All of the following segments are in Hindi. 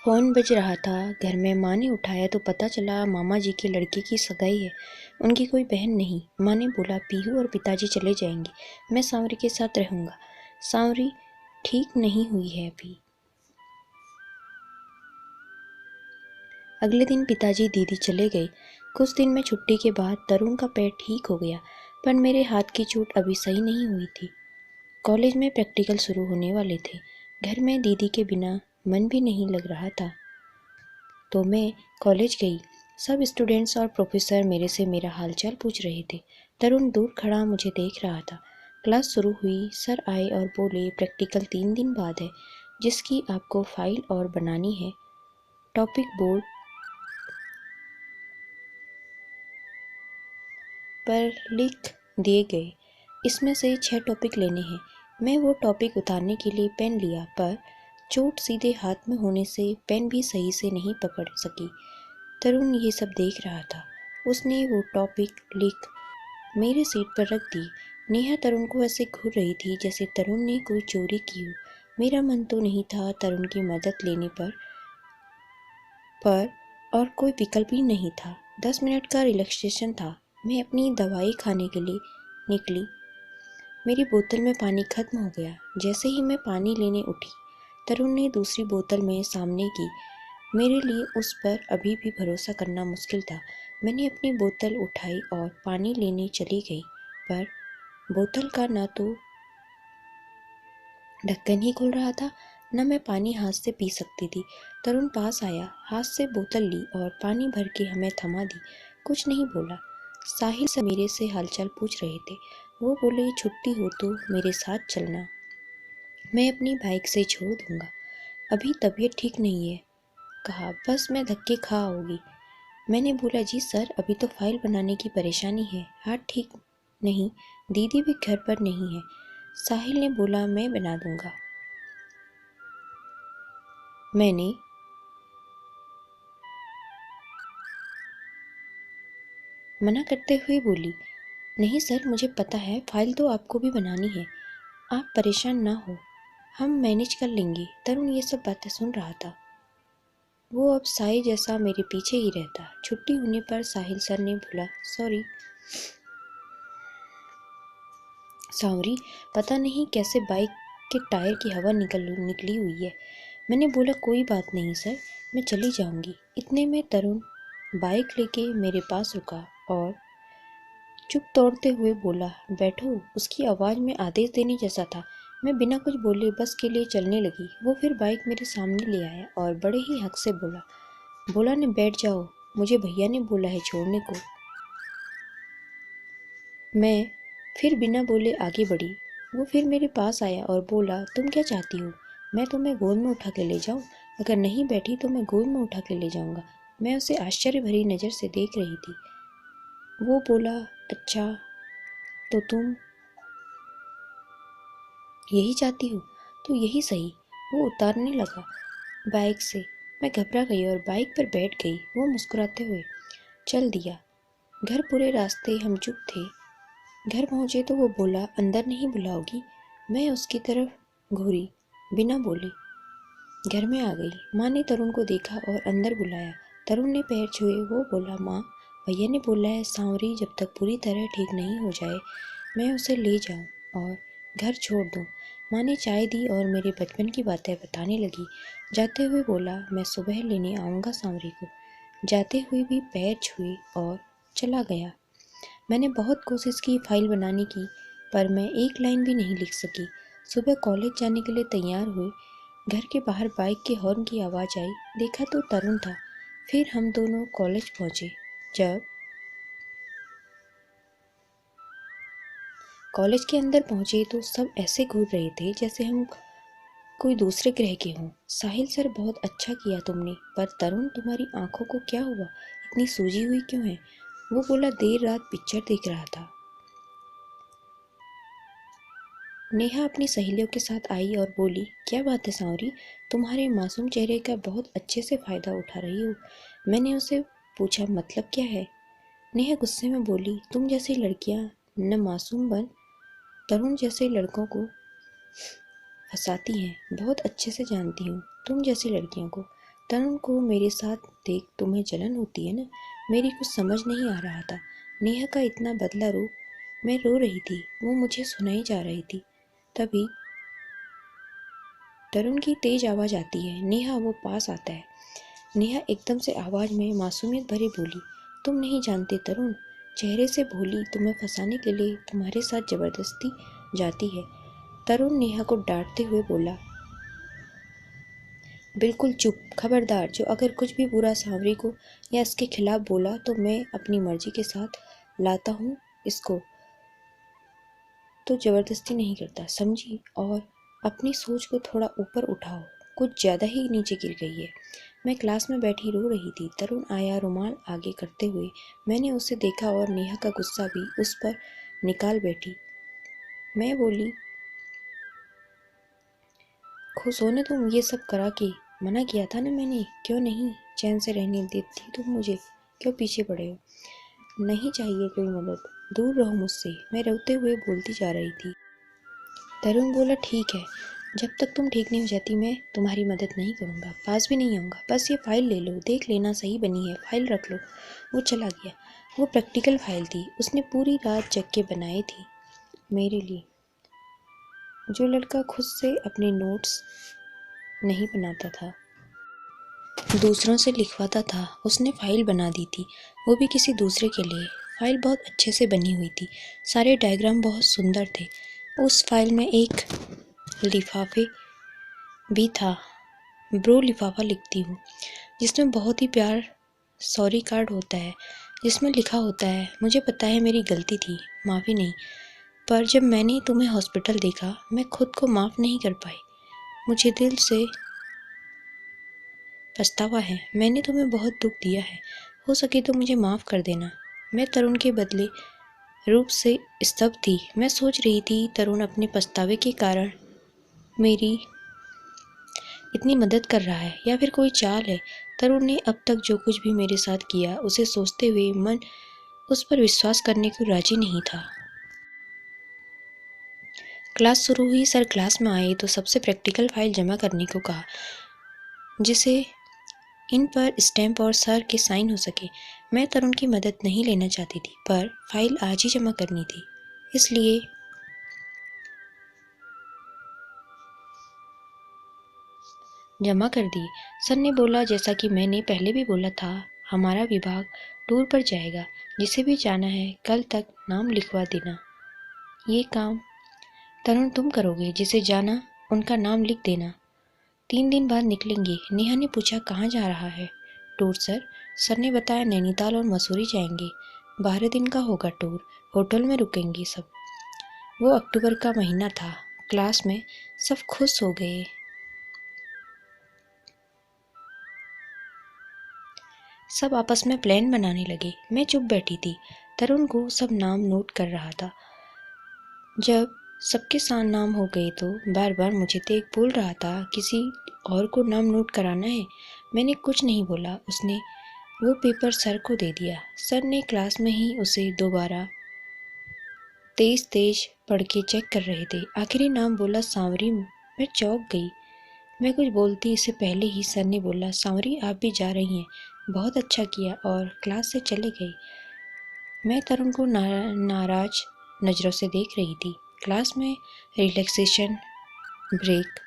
फ़ोन बज रहा था। घर में माँ ने उठाया तो पता चला मामा जी के लड़के की सगाई है। उनकी कोई बहन नहीं। माँ ने बोला पीहू और पिताजी चले जाएंगे, मैं सांवरी के साथ रहूँगा। सांवरी ठीक नहीं हुई है अभी। अगले दिन पिताजी दीदी चले गए। कुछ दिन में छुट्टी के बाद तरुण का पैर ठीक हो गया, पर मेरे हाथ की चोट अभी सही नहीं हुई थी। कॉलेज में प्रैक्टिकल शुरू होने वाले थे। घर में दीदी के बिना मन भी नहीं लग रहा था, तो मैं कॉलेज गई। सब स्टूडेंट्स और प्रोफेसर मेरे से मेरा हालचाल पूछ रहे थे। तरुण दूर खड़ा मुझे देख रहा था। क्लास शुरू हुई। सर आए और बोले प्रैक्टिकल 3 दिन बाद है, जिसकी आपको फाइल और बनानी है। टॉपिक बोर्ड पर लिख दिए गए। इसमें से 6 टॉपिक लेने हैं। मैं वो टॉपिक उतारने के लिए पेन लिया, पर चोट सीधे हाथ में होने से पेन भी सही से नहीं पकड़ सकी। तरुण ये सब देख रहा था। उसने वो टॉपिक लिख मेरे सीट पर रख दी। नेहा तरुण को ऐसे घूर रही थी जैसे तरुण ने कोई चोरी की हो। मेरा मन तो नहीं था तरुण की मदद लेने पर और कोई विकल्प ही नहीं था। 10 मिनट का रिलैक्सेशन था। मैं अपनी दवाई खाने के लिए निकली। मेरी बोतल में पानी खत्म हो गया। जैसे ही मैं पानी लेने उठी, तरुण ने दूसरी बोतल में सामने की। मेरे लिए उस पर अभी भी भरोसा करना मुश्किल था। मैंने अपनी बोतल उठाई और पानी लेने चली गई, पर बोतल का ना तो ढक्कन ही खुल रहा था, न मैं पानी हाथ से पी सकती थी। तरुण पास आया, हाथ से बोतल ली और पानी भर के हमें थमा दी। कुछ नहीं बोला। साहिल से मेरे से हालचाल पूछ रहे थे। वो बोले छुट्टी हो तो मेरे साथ चलना, मैं अपनी बाइक से छोड़ दूंगा। अभी तबीयत ठीक नहीं है, कहा। बस मैं धक्के खा होगी। मैंने बोला जी सर, अभी तो फाइल बनाने की परेशानी है, हाथ ठीक नहीं, दीदी भी घर पर नहीं है। साहिल ने बोला मैं बना दूंगा। मैंने मना करते हुए बोली, नहीं सर, मुझे पता है, फाइल तो आपको भी बनानी है, आप परेशान ना हो, हम मैनेज कर लेंगे। तरुण ये सब बातें सुन रहा था। वो अब साई जैसा मेरे पीछे ही रहता। छुट्टी होने पर साहिल सर ने बोला सॉरी सांवरी, पता नहीं कैसे बाइक के टायर की हवा निकली हुई है। मैंने बोला कोई बात नहीं सर, मैं चली जाऊंगी। इतने में तरुण बाइक लेके मेरे पास रुका और चुप तोड़ते हुए बोला बैठो। उसकी आवाज़ में आदेश देने जैसा था। मैं बिना कुछ बोले बस के लिए चलने लगी। वो फिर बाइक मेरे सामने ले आया और बड़े ही हक से बोला ने बैठ जाओ, मुझे भैया ने बोला है छोड़ने को। मैं फिर बिना बोले आगे बढ़ी। वो फिर मेरे पास आया और बोला तुम क्या चाहती हो, मैं तुम्हें गोद में उठा के ले जाऊं? अगर नहीं बैठी तो मैं गोद में उठा के ले जाऊंगा। मैं उसे आश्चर्य भरी नज़र से देख रही थी। वो बोला अच्छा, तो तुम यही चाहती हो तो यही सही। वो उतारने लगा बाइक से। मैं घबरा गई और बाइक पर बैठ गई। वो मुस्कुराते हुए चल दिया। घर पूरे रास्ते हम चुप थे। घर पहुंचे तो वो बोला अंदर नहीं बुलाओगी? मैं उसकी तरफ घूरी, बिना बोले घर में आ गई। माँ ने तरुण को देखा और अंदर बुलाया। तरुण ने पैर छुए। वो बोला माँ, भैया ने बोला है सांवरी जब तक पूरी तरह ठीक नहीं हो जाए मैं उसे ले जाऊं और घर छोड़ दूं। माँ ने चाय दी और मेरे बचपन की बातें बताने लगी। जाते हुए बोला मैं सुबह लेने आऊँगा सांवरी को। जाते हुए भी पैर छुए और चला गया। मैंने बहुत कोशिश की फाइल बनाने की, पर मैं एक लाइन भी नहीं लिख सकी। सुबह कॉलेज जाने के लिए तैयार हुई। घर के बाहर बाइक के हॉर्न की आवाज़ आई। देखा तो तरुण था। फिर हम दोनों कॉलेज पहुंचे। जब कॉलेज के अंदर पहुंचे तो सब ऐसे घूर रहे थे जैसे हम कोई दूसरे ग्रह के हों। साहिल सर बहुत अच्छा किया तुमने, पर तरुण तुम्हारी आंखों को क्या हुआ, इतनी सूजी हुई क्यों है? वो बोला देर रात पिक्चर देख रहा था। नेहा अपनी सहेलियों के साथ आई और बोली क्या बात है सांवरी, तुम्हारे मासूम चेहरे का बहुत अच्छे से फ़ायदा उठा रही हो। मैंने उसे पूछा मतलब क्या है? नेहा गुस्से में बोली तुम जैसी लड़कियां न मासूम बन तरुण जैसे लड़कों को फंसाती हैं। बहुत अच्छे से जानती हूँ तुम जैसी लड़कियों को। तरुण को मेरे साथ देख तुम्हें जलन होती है ना? मेरी कुछ समझ नहीं आ रहा था। नेहा का इतना बदला रूप, मैं रो रही थी, वो मुझे सुनाई जा रही थी। तभी तरुण की तेज आवाज़ आती है, नेहा। वो पास आता है। नेहा एकदम से आवाज़ में मासूमियत भरी बोली, तुम नहीं जानते तरुण। चेहरे से बोली, तुम्हें फंसाने के लिए तुम्हारे साथ जबरदस्ती जाती है। तरुण नेहा को डांटते हुए बोला, बिल्कुल चुप, खबरदार। जो अगर कुछ भी बुरा सांवरी को या इसके खिलाफ बोला तो मैं अपनी मर्जी के साथ लाता हूँ इसको, तो जबरदस्ती नहीं करता, समझी? और अपनी सोच को थोड़ा ऊपर उठाओ, कुछ ज़्यादा ही नीचे गिर गई है। मैं क्लास में बैठी रो रही थी। तरुण आया, रुमाल आगे करते हुए। मैंने उसे देखा और नेहा का गुस्सा भी उस पर निकाल बैठी। मैं बोली, खुश हो ना तुम? ये सब करा के मना किया था ना मैंने, क्यों नहीं चैन से रहने देती तुम मुझे? क्यों पीछे पड़े हो? नहीं चाहिए कोई मदद, दूर रहो मुझसे, मैं रोते हुए बोलती जा रही थी। तरुण बोला, ठीक है, जब तक तुम ठीक नहीं हो जाती मैं तुम्हारी मदद नहीं करूँगा, पास भी नहीं आऊँगा। बस ये फाइल ले लो, देख लेना सही बनी है, फाइल रख लो। वो चला गया। वो प्रैक्टिकल फाइल थी, उसने पूरी रात जग के बनाई थी मेरे लिए। जो लड़का खुद से अपने नोट्स नहीं बनाता था, दूसरों से लिखवाता था, उसने फाइल बना दी थी, वो भी किसी दूसरे के लिए। फाइल बहुत अच्छे से बनी हुई थी, सारे डायग्राम बहुत सुंदर थे। उस फाइल में एक लिफाफे भी था, ब्रो लिफाफा लिखती हूँ, जिसमें बहुत ही प्यार सॉरी कार्ड होता है, जिसमें लिखा होता है, मुझे पता है मेरी गलती थी, माफ़ी नहीं, पर जब मैंने तुम्हें हॉस्पिटल देखा मैं खुद को माफ़ नहीं कर पाई। मुझे दिल से पछतावा है, मैंने तुम्हें बहुत दुख दिया है, हो सके तो मुझे माफ़ कर देना। मैं तरुण के बदले रूप से स्तब्ध थी। मैं सोच रही थी, तरुण अपने पछतावे के कारण मेरी इतनी मदद कर रहा है या फिर कोई चाल है। तरुण ने अब तक जो कुछ भी मेरे साथ किया, उसे सोचते हुए मन उस पर विश्वास करने को राजी नहीं था। क्लास शुरू हुई। सर क्लास में आए तो सबसे प्रैक्टिकल फाइल जमा करने को कहा, जिसे इन पर स्टैंप और सर के साइन हो सके। मैं तरुण की मदद नहीं लेना चाहती थी, पर फाइल आज ही जमा करनी थी, इसलिए जमा कर दी। सर ने बोला, जैसा कि मैंने पहले भी बोला था, हमारा विभाग टूर पर जाएगा, जिसे भी जाना है कल तक नाम लिखवा देना। ये काम तरुण तुम करोगे, जिसे जाना उनका नाम लिख देना। 3 दिन बाद निकलेंगे। नेहा ने पूछा, कहाँ जा रहा है टूर सर? सर ने बताया, नैनीताल और मसूरी जाएंगे। 12 दिन का होगा टूर, होटल में रुकेंगे सब। वो अक्टूबर का महीना था। क्लास में सब खुश हो गए। सब आपस में प्लान बनाने लगे। मैं चुप बैठी थी। तरुण को सब नाम नोट कर रहा था। जब सबके साथ नाम हो गए तो बार बार मुझे देख बोल रहा था, किसी और को नाम नोट कराना है। मैंने कुछ नहीं बोला। उसने वो पेपर सर को दे दिया। सर ने क्लास में ही उसे दोबारा तेज तेज पढ़ के चेक कर रहे थे। आखिरी नाम बोला, सांवरी। मैं चौंक गई। मैं कुछ बोलती इससे पहले ही सर ने बोला, सांवरी आप भी जा रही हैं, बहुत अच्छा किया, और क्लास से चले गए। मैं तरुण को नाराज नज़रों से देख रही थी। क्लास में रिलैक्सेशन ब्रेक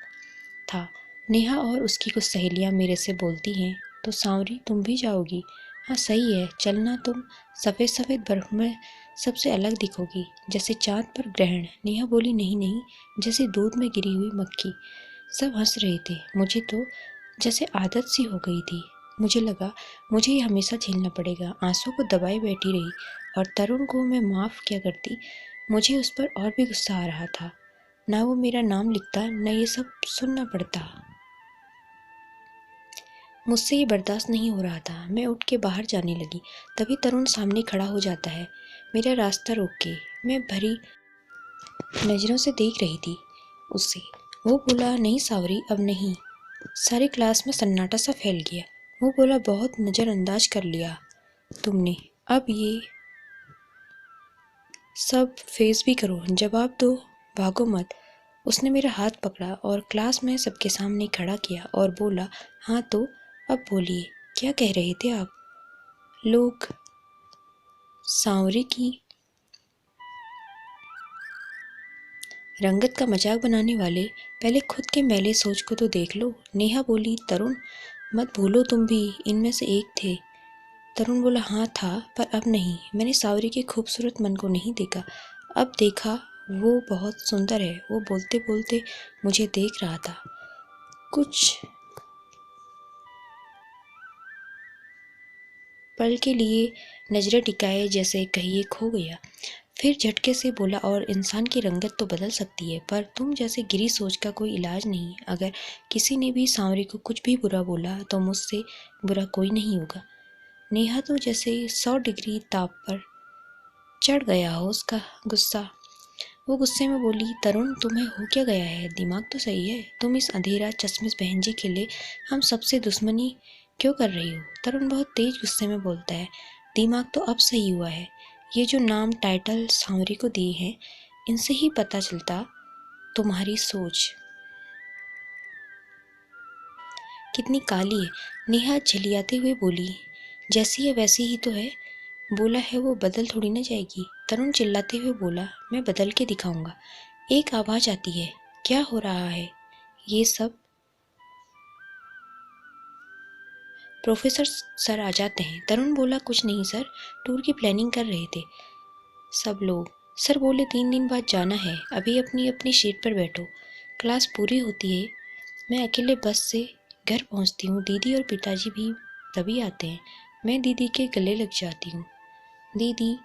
था। नेहा और उसकी कुछ सहेलियां मेरे से बोलती हैं, तो सांवरी तुम भी जाओगी? हाँ सही है, चलना। तुम सफ़ेद सफ़ेद बर्फ में सबसे अलग दिखोगी, जैसे चाँद पर ग्रहण। नेहा बोली, नहीं नहीं, जैसे दूध में गिरी हुई मक्खी। सब हंस रहे थे। मुझे तो जैसे आदत सी हो गई थी। मुझे लगा मुझे ये हमेशा झेलना पड़ेगा। आंसू को दबाए बैठी रही, और तरुण को मैं माफ़ क्या करती। मुझे उस पर और भी गुस्सा आ रहा था। ना वो मेरा नाम लिखता, न ये सब सुनना पड़ता। मुझसे ये बर्दाश्त नहीं हो रहा था। मैं उठ के बाहर जाने लगी। तभी तरुण सामने खड़ा हो जाता है, मेरा रास्ता रोक के। मैं भरी नज़रों से देख रही थी उसे। वो बोला, नहीं सावरी, अब नहीं। सारी क्लास में सन्नाटा सा फैल गया। वो बोला, बहुत नज़रअंदाज कर लिया तुमने, अब ये सब फेस भी करो, जवाब दो, भागो मत। उसने मेरा हाथ पकड़ा और क्लास में सबके सामने खड़ा किया और बोला, हाँ तो अब बोलिए, क्या कह रहे थे आप? लोग सांवरे की रंगत का मजाक बनाने वाले पहले खुद के मैले सोच को तो देख लो। नेहा बोली, तरुण मत भूलो तुम भी इनमें से एक थे। तरुण बोला, हाँ था, पर अब नहीं। मैंने सांवरी के खूबसूरत मन को नहीं देखा, अब देखा वो बहुत सुंदर है। वो बोलते बोलते मुझे देख रहा था। कुछ पल के लिए नजरें टिकाए जैसे कहिए खो गया, फिर झटके से बोला, और इंसान की रंगत तो बदल सकती है, पर तुम जैसे गिरी सोच का कोई इलाज नहीं। अगर किसी ने भी सांवरी को कुछ भी बुरा बोला तो मुझसे बुरा कोई नहीं होगा। नेहा तो जैसे 100 डिग्री ताप पर चढ़ गया हो उसका गुस्सा। वो गुस्से में बोली, तरुण तुम्हें हो क्या गया है? दिमाग तो सही है। तुम इस अंधेरा चश्मिश बहन जी के लिए हम सबसे दुश्मनी क्यों कर रही हो? तरुण बहुत तेज गुस्से में बोलता है, दिमाग तो अब सही हुआ है। ये जो नाम टाइटल सांवरी को दिए हैं, इनसे ही पता चलता तुम्हारी सोच कितनी काली है। नेहा झलियाते हुए बोली, जैसी है वैसी ही तो है। बोला है वो बदल थोड़ी ना जाएगी। तरुण चिल्लाते हुए बोला, मैं बदल के दिखाऊंगा। एक आवाज आती है, क्या हो रहा है ये सब? प्रोफेसर सर आ जाते हैं। तरुण बोला, कुछ नहीं सर, टूर की प्लानिंग कर रहे थे सब लोग। सर बोले, 3 दिन बाद जाना है, अभी अपनी अपनी सीट पर बैठो, क्लास पूरी होती है। मैं अकेले बस से घर पहुंचती हूँ। दीदी और पिताजी भी तभी आते हैं। मैं दीदी के गले लग जाती हूँ। दीदी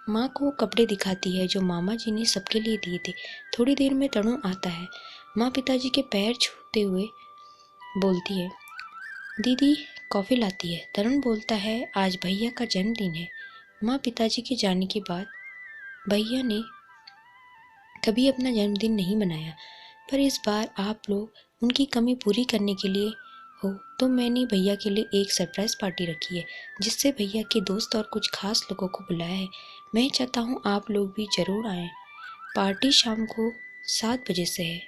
माँ को कपड़े दिखाती है जो मामा जी ने सबके लिए दिए थे। थोड़ी देर में तरुण आता है। माँ पिताजी के पैर छूते हुए बोलती है, दीदी कॉफ़ी लाती है। तरुण बोलता है, आज भैया का जन्मदिन है। माँ पिताजी के जाने के बाद भैया ने कभी अपना जन्मदिन नहीं मनाया, पर इस बार आप लोग उनकी कमी पूरी करने के लिए हो तो मैंने भैया के लिए एक सरप्राइज़ पार्टी रखी है, जिससे भैया के दोस्त और कुछ खास लोगों को बुलाया है। मैं चाहता हूँ आप लोग भी ज़रूर आएँ। पार्टी शाम को 7 बजे से है।